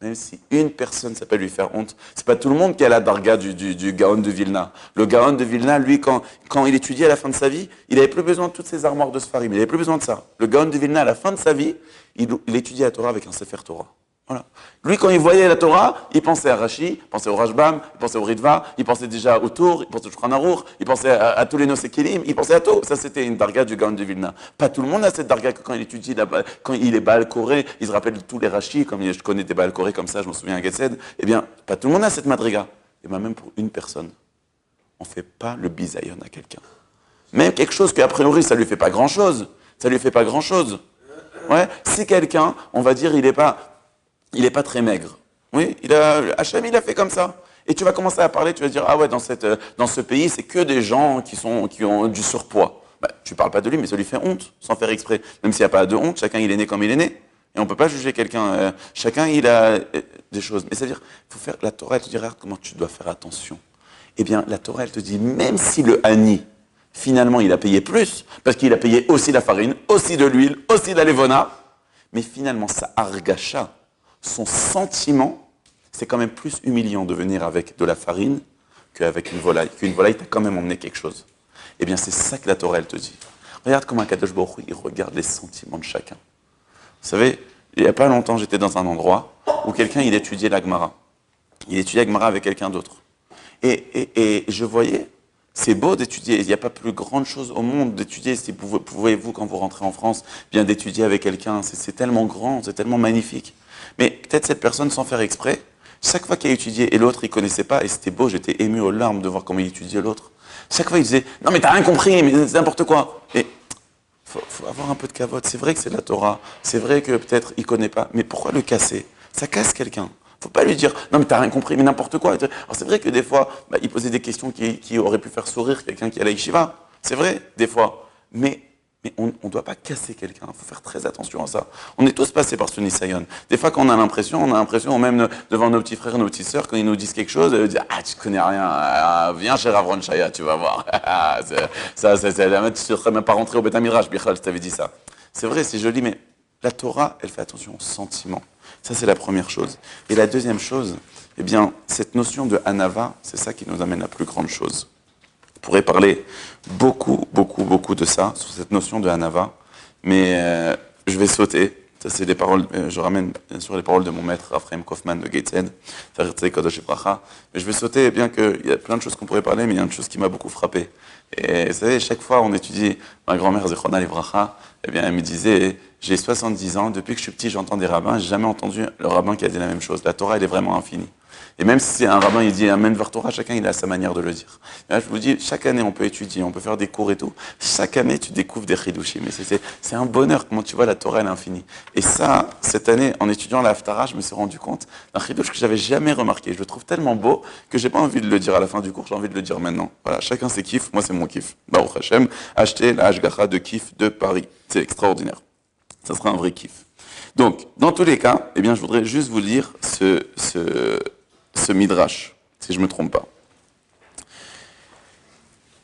Même si une personne, ça peut lui faire honte, c'est pas tout le monde qui a la darga du Gaon de Vilna. Le Gaon de Vilna, lui, quand il étudiait à la fin de sa vie, il avait plus besoin de toutes ces armoires de Sfarim, il avait plus besoin de ça. Le Gaon de Vilna, à la fin de sa vie, il étudiait la Torah avec un Sefer Torah. Voilà. Lui, quand il voyait la Torah, il pensait à Rashi, il pensait au Rashbam, il pensait au Ritva, il pensait déjà au Tour, il pensait au Shulchan Aruch, il pensait à tous les Nosekelim, il pensait à tout. Ça, c'était une darga du Gaon de Vilna. Pas tout le monde a cette darga que quand il étudie, quand il est Baal Koré, il se rappelle de tous les Rashi, comme je connais des Baal Koré comme ça, je m'en souviens à Getsed. Eh bien, pas tout le monde a cette madriga. Et bien, même pour une personne, on ne fait pas le bisayon à quelqu'un. Même quelque chose qu'a priori, ça lui fait pas grand-chose. Ça lui fait pas grand-chose. Ouais. Si quelqu'un, on va dire, il est pas très maigre. Oui, Hachem, il a fait comme ça. Et tu vas commencer à parler, tu vas dire, ah ouais, dans ce pays, c'est que des gens qui ont du surpoids. Bah, tu parles pas de lui, mais ça lui fait honte, sans faire exprès. Même s'il n'y a pas de honte, chacun il est né comme il est né. Et on peut pas juger quelqu'un. Chacun il a des choses. Mais c'est-à-dire, la Torah, elle te dira comment tu dois faire attention. Eh bien, la Torah, elle te dit, même si le Hani, finalement, il a payé plus, parce qu'il a payé aussi la farine, aussi de l'huile, aussi de la levona, mais finalement, sa argacha, son sentiment, c'est quand même plus humiliant de venir avec de la farine qu'avec une volaille. Qu'une volaille t'a quand même emmené quelque chose. Eh bien, c'est ça que la Torah, elle te dit. Regarde comment un Kadosh Baruch Hu, il regarde les sentiments de chacun. Vous savez, il n'y a pas longtemps, j'étais dans un endroit où quelqu'un, il étudiait la Gemara. Il étudiait la Gemara avec quelqu'un d'autre. Et je voyais, c'est beau d'étudier, il n'y a pas plus grande chose au monde d'étudier, si pouvez-vous, quand vous rentrez en France, bien d'étudier avec quelqu'un, c'est tellement grand, c'est tellement magnifique. Mais peut-être cette personne, sans faire exprès, chaque fois qu'il a étudié, et l'autre, il ne connaissait pas, et c'était beau, j'étais ému aux larmes de voir comment il étudiait l'autre. Chaque fois, il disait, non mais t'as rien compris, mais c'est n'importe quoi. Et faut avoir un peu de cavote, c'est vrai que c'est de la Torah, c'est vrai que peut-être il ne connaît pas, mais pourquoi le casser? Ça casse quelqu'un. Faut pas lui dire, non mais t'as rien compris, mais n'importe quoi. Alors c'est vrai que des fois, il posait des questions qui auraient pu faire sourire quelqu'un qui est à la yeshiva. C'est vrai, des fois. Mais on ne doit pas casser quelqu'un, il faut faire très attention à ça. On est tous passés par ce nisayon. Des fois, quand on a l'impression, même devant nos petits frères, nos petites sœurs, quand ils nous disent quelque chose, ils disent, ah, tu connais rien, viens chez Rav Ron Shaya, tu vas voir. Tu ne serais même pas rentré au Beth Midrash, Bichal, je t'avais dit ça. C'est vrai, c'est joli, mais la Torah, elle fait attention aux sentiments. Ça, c'est la première chose. Et la deuxième chose, eh bien, cette notion de Hanava, c'est ça qui nous amène la plus grande chose. On pourrait parler beaucoup de ça, sur cette notion de Hanava, mais je vais sauter. Ça, c'est des paroles, je ramène bien sûr les paroles de mon maître, Raphaël Kaufman de Gateshead, mais je vais sauter, bien qu'il y a plein de choses qu'on pourrait parler, mais il y a une chose qui m'a beaucoup frappé. Et vous savez, chaque fois on étudie, ma grand-mère Zichronah Livracha, eh bien, elle me disait, j'ai 70 ans, depuis que je suis petit, j'entends des rabbins, j'ai jamais entendu le rabbin qui a dit la même chose. La Torah, elle est vraiment infinie. Et même si un rabbin, il dit Amen vers Torah, chacun, il a sa manière de le dire. Et là, je vous dis, chaque année, on peut étudier, on peut faire des cours et tout. Chaque année, tu découvres des chidushim. Mais c'est un bonheur, comment tu vois, la Torah, elle est infinie. Et ça, cette année, en étudiant la Haftarah, je me suis rendu compte d'un chidush que j'avais jamais remarqué. Je le trouve tellement beau que j'ai pas envie de le dire à la fin du cours, j'ai envie de le dire maintenant. Voilà, chacun ses kiffs, moi c'est mon kiff. Baruch Hashem, acheter la Hashgacha de kiff de Paris. C'est extraordinaire. Ça sera un vrai kiff. Donc, dans tous les cas, eh bien, je voudrais juste vous lire ce midrash, si je ne me trompe pas.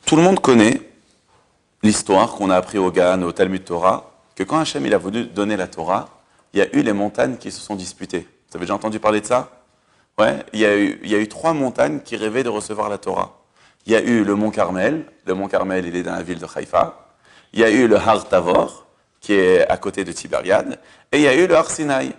Tout le monde connaît l'histoire qu'on a appris au Gan, au Talmud Torah, que quand Hachem il a voulu donner la Torah, il y a eu les montagnes qui se sont disputées. Vous avez déjà entendu parler de ça? Ouais, il y a eu 3 montagnes qui rêvaient de recevoir la Torah. Il y a eu le mont Carmel il est dans la ville de Haïfa. Il y a eu le Har Tavor, qui est à côté de Tibériade, et il y a eu le Har Sinaï.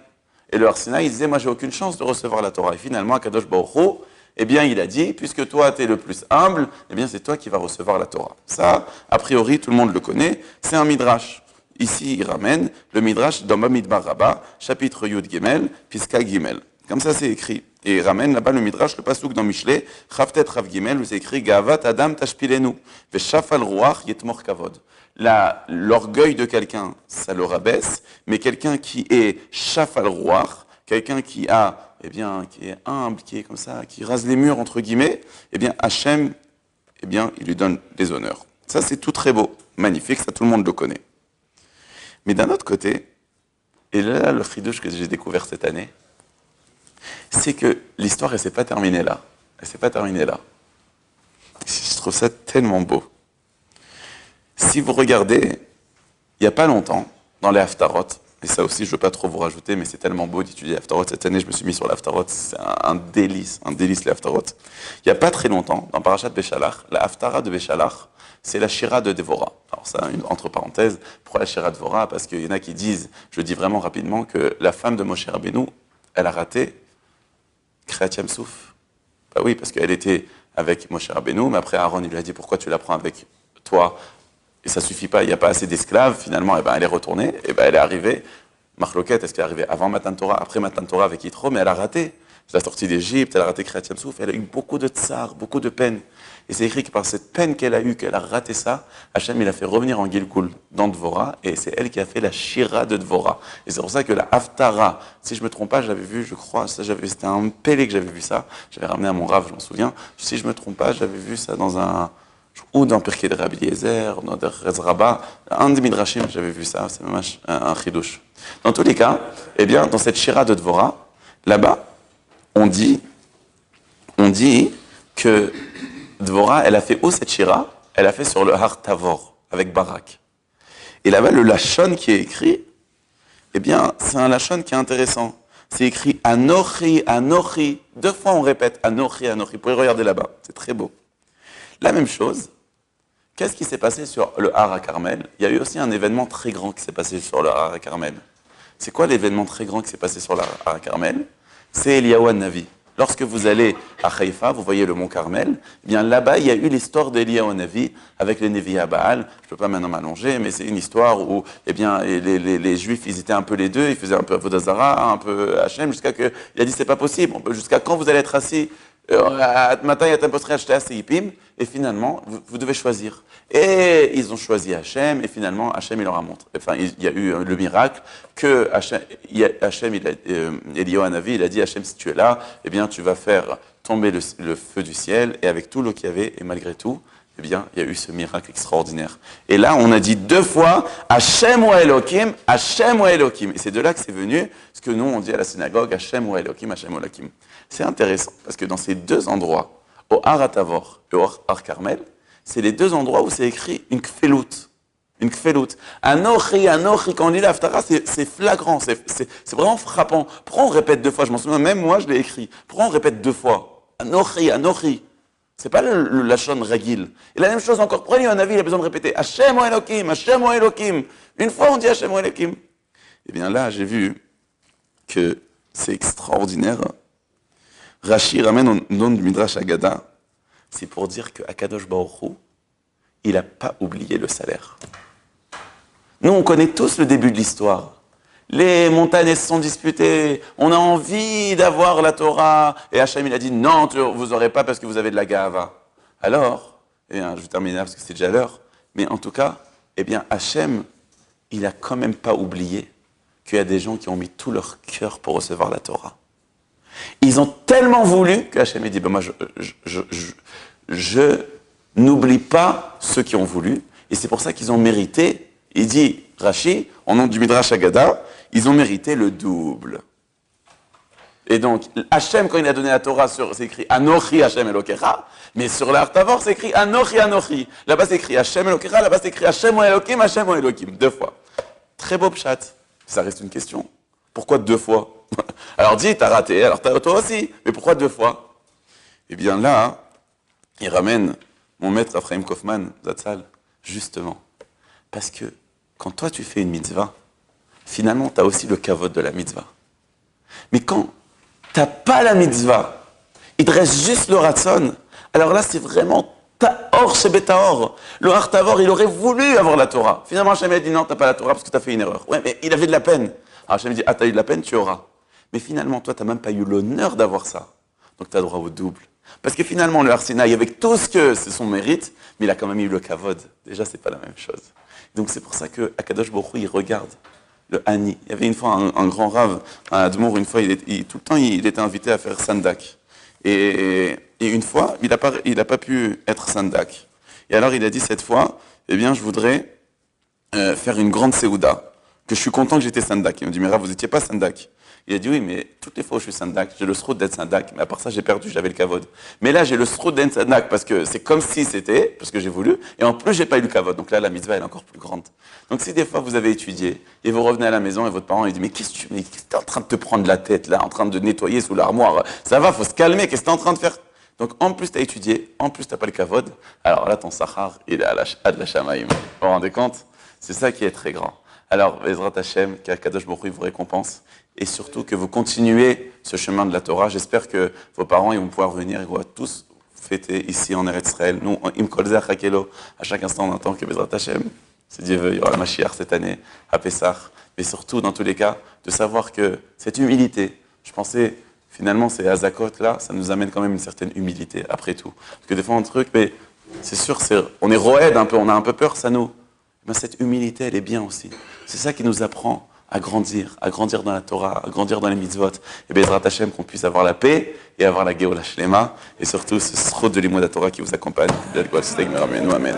Et le Har Sinaï, il disait, moi j'ai aucune chance de recevoir la Torah. Et finalement, Kadosh Baruch Hu, eh bien, il a dit, puisque toi tu es le plus humble, eh bien c'est toi qui vas recevoir la Torah. Ça, a priori, tout le monde le connaît, c'est un midrash. Ici, il ramène le midrash dans Bamidbar Rabbah, chapitre Yud Gimel, Piska Gimel. Comme ça, c'est écrit. Et il ramène là-bas le midrash, le pasouk dans Mishlei, Chavtet Rav Gimel, où c'est écrit Gavat Adam Tashpilenu, Veshafal Ruach Yetmor Kavod. L'orgueil de quelqu'un, ça le rabaisse, mais quelqu'un qui est Shafal Ruach, quelqu'un qui a, eh bien, qui est humble, qui est comme ça, qui rase les murs, entre guillemets, eh bien, Hachem, eh bien, il lui donne des honneurs. Ça, c'est tout très beau, magnifique, ça, tout le monde le connaît. Mais d'un autre côté, et là, le chidouche que j'ai découvert cette année, c'est que l'histoire, elle ne s'est pas terminée là. Elle ne s'est pas terminée là. Je trouve ça tellement beau. Si vous regardez, il n'y a pas longtemps, dans les Haftarot, et ça aussi, je ne veux pas trop vous rajouter, mais c'est tellement beau d'étudier Haftarot. Cette année, je me suis mis sur l'Haftarot. C'est un délice les Haftarot. Il n'y a pas très longtemps, dans Parashat Beshalach, la Haftara de Beshalach, c'est la Shira de Dévorah. Alors ça, entre parenthèses, pourquoi la Shira de Dévorah? Parce qu'il y en a qui disent, je dis vraiment rapidement, que la femme de Moshe Rabbeinu, elle a raté Kriyat Yam-Souf. Bah oui, parce qu'elle était avec Moshe Rabbeinu, mais après Aaron, il lui a dit, pourquoi tu la prends avec toi? Et ça suffit pas, il n'y a pas assez d'esclaves, finalement, elle est retournée, elle est arrivée, Marloquette, est-ce qu'elle est arrivée avant Matan Torah, après Matan Torah avec Yitro, mais elle a raté. la sortie d'Égypte, elle a raté Kriyat Yam-Souf, elle a eu beaucoup de tsar, beaucoup de peine. Et c'est écrit que par cette peine qu'elle a eue, qu'elle a raté ça, Hachem, il a fait revenir en Gilgul dans Dvorah, et c'est elle qui a fait la Shira de Dvorah. Et c'est pour ça que la Haftara, si je me trompe pas, j'avais vu, je crois, c'était un Pélé que j'avais vu ça, j'avais ramené à mon Rav, je m'en souviens. Si je me trompe pas, j'avais vu ça ou dans Pirkei de Rabbi Eliezer, ou dans Derez Rabbah, un des Midrashim, j'avais vu ça, c'est même un chidouche. Dans tous les cas, eh bien, dans cette Shira de Dvorah, là-bas, on dit que Dvorah, elle a fait où cette Shira? Elle a fait sur le Har Tavor, avec Barak. Et là-bas, le Lachon qui est écrit, eh bien, c'est un Lachon qui est intéressant. C'est écrit Anochi, Anochi. 2 fois on répète Anochi, Anochi. Vous pouvez regarder là-bas, c'est très beau. La même chose, qu'est-ce qui s'est passé sur le Har HaKarmel? Il y a eu aussi un événement très grand qui s'est passé sur le Har HaKarmel. C'est quoi l'événement très grand qui s'est passé sur le Har HaKarmel? C'est Eliyahu Navi. Lorsque vous allez à Haïfa, vous voyez le mont Carmel, eh bien là-bas, il y a eu l'histoire d'Eliyahu Navi avec les Nevi à Baal. Je ne peux pas maintenant m'allonger, mais c'est une histoire où eh bien, les Juifs, ils étaient un peu les deux, ils faisaient un peu Avodah Zarah, un peu Hachem, jusqu'à que il a dit c'est pas possible, jusqu'à quand vous allez être assis matin, il y a un poste acheté à Seipim, et finalement, vous devez choisir. Et ils ont choisi Hachem, et finalement, Hachem, il leur a montré. Enfin, il y a eu le miracle que Eliyahu Navi, il a dit Hachem, si tu es là, eh bien, tu vas faire tomber le feu du ciel, et avec tout l'eau qu'il y avait, et malgré tout, eh bien, il y a eu ce miracle extraordinaire. Et là, on a dit 2 fois Hachem ou Elohim, Hachem ou Elohim. Et c'est de là que c'est venu ce que nous, on dit à la synagogue, Hachem ou Elohim, Hachem ou Elohim. C'est intéressant, parce que dans ces 2 endroits, au Har HaTavor et au Har Carmel, c'est les 2 endroits où c'est écrit une kfelut. Une kfelut. Anochi, Anochi, quand on dit l'Haftara, c'est flagrant, c'est vraiment frappant. Pourquoi on répète 2 fois? Je m'en souviens, même moi, je l'ai écrit. Pourquoi on répète 2 fois? Anochi, Anochi. C'est pas le Lachon Ragil. Et la même chose encore, prenez un avis, il a besoin de répéter Hachem ou Elohim, Hachem ou Elohim. Une fois on dit Hachem ou Elohim. Eh bien là, j'ai vu que c'est extraordinaire. Rashi ramène au nom du Midrash Agada, c'est pour dire que Akadosh Baruch Hu, il n'a pas oublié le salaire. Nous, on connaît tous le début de l'histoire. Les montagnes se sont disputées, on a envie d'avoir la Torah, et Hachem il a dit non, vous n'aurez pas parce que vous avez de la Gahava. Alors, eh bien, je vais terminer là parce que c'est déjà l'heure, mais en tout cas, eh bien, Hachem, il n'a quand même pas oublié qu'il y a des gens qui ont mis tout leur cœur pour recevoir la Torah. Ils ont tellement voulu que Hachem a dit, ben moi je n'oublie pas ceux qui ont voulu, et c'est pour ça qu'ils ont mérité, il dit, Rashi, au nom du Midrash Agada, ils ont mérité le double. Et donc, Hachem, quand il a donné la Torah, c'est écrit Anochi Hachem Elokecha, mais sur l'Ar Tavor, c'est écrit Anochi Anochi. Là-bas, c'est écrit Hachem Elokecha, là-bas, c'est écrit Hachem Elohim, Hachem Elohim, 2 fois. Très beau pshat. Ça reste une question. Pourquoi 2 fois? Alors dis, t'as raté, alors toi aussi, mais pourquoi 2 fois? Eh bien là, il ramène mon maître Ephraim Kaufman, Zatzal, justement, parce que quand toi tu fais une mitzvah, finalement tu as aussi le kavod de la mitzvah. Mais quand tu n'as pas la mitzvah, il te reste juste le ratson, alors là c'est vraiment ta'or chez Betaor. Le Har Tavor, il aurait voulu avoir la Torah. Finalement Hachem a dit non, tu n'as pas la Torah parce que tu as fait une erreur. Ouais, mais il avait de la peine. Alors Hachem dit, ah, tu as eu de la peine, tu auras. Mais finalement, toi, tu n'as même pas eu l'honneur d'avoir ça. Donc tu as droit au double. Parce que finalement, le Har Sinaï, avec tout ce que c'est son mérite, mais il a quand même eu le kavod. Déjà, c'est pas la même chose. Donc c'est pour ça que Akadosh Baruch Hu, il regarde le Hani. Il y avait une fois un grand rave, un Admour, une fois, tout le temps, il était invité à faire Sandak. Et une fois, il n'a pas pu être Sandak. Et alors, il a dit cette fois, eh bien, je voudrais faire une grande Seouda, que je suis content que j'étais Sandak. Il m'a dit, mais Rav, vous n'étiez pas Sandak. Il a dit, oui, mais toutes les fois où je suis Sandak, j'ai le sroud d'être Sandak, mais à part ça, j'ai perdu, j'avais le kavod. Mais là, j'ai le sroud d'être Sandak, parce que c'est comme si c'était, parce que j'ai voulu, et en plus, j'ai pas eu le kavod. Donc là, la mitzvah, elle est encore plus grande. Donc si des fois, vous avez étudié, et vous revenez à la maison, et votre parent, il dit, mais qu'est-ce que tu es en train de te prendre la tête, là, en train de nettoyer sous l'armoire? Ça va, faut se calmer, qu'est-ce que tu es en train de faire? Donc en plus, tu as étudié, en plus, tu n'as pas le kavod, alors là, ton sahar, il est à de la shamaïm. Vous vous rendez compte? C'est ça qui est très grand. Alors, Bezrat Hashem, qu'Akadosh Baruch Hu vous récompense, et surtout que vous continuez ce chemin de la Torah. J'espère que vos parents ils vont pouvoir venir et qu'on va tous fêter ici en Eretz Israël. Nous, Im Kol Zeh Hakelo, à chaque instant, on entend que Bezrat Hashem, si Dieu veut, il y aura le Mashiach cette année, à Pessah. Mais surtout, dans tous les cas, de savoir que cette humilité, je pensais finalement, ces Hazakot-là, ça nous amène quand même une certaine humilité, après tout. Parce que des fois, on truc, mais c'est sûr, on est roède un peu, on a un peu peur, ça nous. Mais cette humilité, elle est bien aussi. C'est ça qui nous apprend à grandir dans la Torah, à grandir dans les mitzvot. Et Bezrat Hashem, qu'on puisse avoir la paix et avoir la Géola Shlema. Et surtout, ce srout de l'imoud Torah qui vous accompagne. Amen.